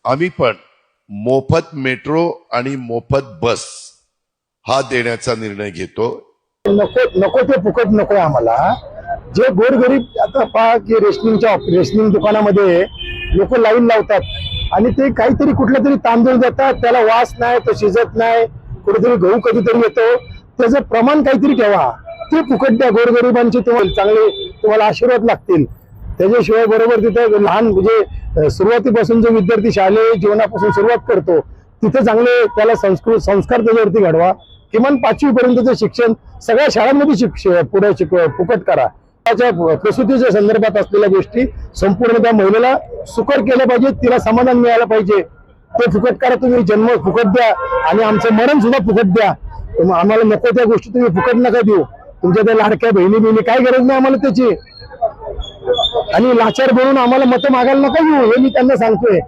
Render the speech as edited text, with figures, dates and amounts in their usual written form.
आम्ही पण मोफत मेट्रो आणि मोफत बस हा देण्याचा निर्णय घेतो। नको नको ते फुकट नको आम्हाला। जे गोरगरीब आता पहा की रेशनिंग दुकानामध्ये लोक लाईन लावतात आणि ते काहीतरी कुठला तरी तांदूळ देतात, त्याला वास नाही, तो शिजत नाही, कुठेतरी गहू कधीतरी येतो, त्याचं प्रमाण काहीतरी ठेवा, ते फुकट द्या गोरगरिबांचे, तुम्हाला आशीर्वाद लागतील। त्याच्याशिवाय बरोबर तिथं लहान म्हणजे सुरुवातीपासून जो विद्यार्थी शालेय जीवनापासून सुरुवात करतो तिथे चांगले त्याला संस्कार त्याच्यावरती घडवा। किमान 5वी पर्यंतचं शिक्षण सगळ्या शाळांमध्ये पुढे फुकट करा। प्रसूतीच्या संदर्भात असलेल्या गोष्टी संपूर्ण त्या महिलेला सुकर केल्या पाहिजे, तिला समाधान मिळालं पाहिजे, ते फुकट करा। तुम्ही जन्म फुकट द्या आणि आमचं मरण सुद्धा फुकट द्या। आम्हाला नको त्या गोष्टी तुम्ही फुकट नका देऊ। तुमच्या त्या लाडक्या बहिणी काय गरज नाही आम्हाला त्याची, आणि लाचार बनवून आम्हाला मतं मागायला नका घेऊ, हे मी त्यांना सांगतोय।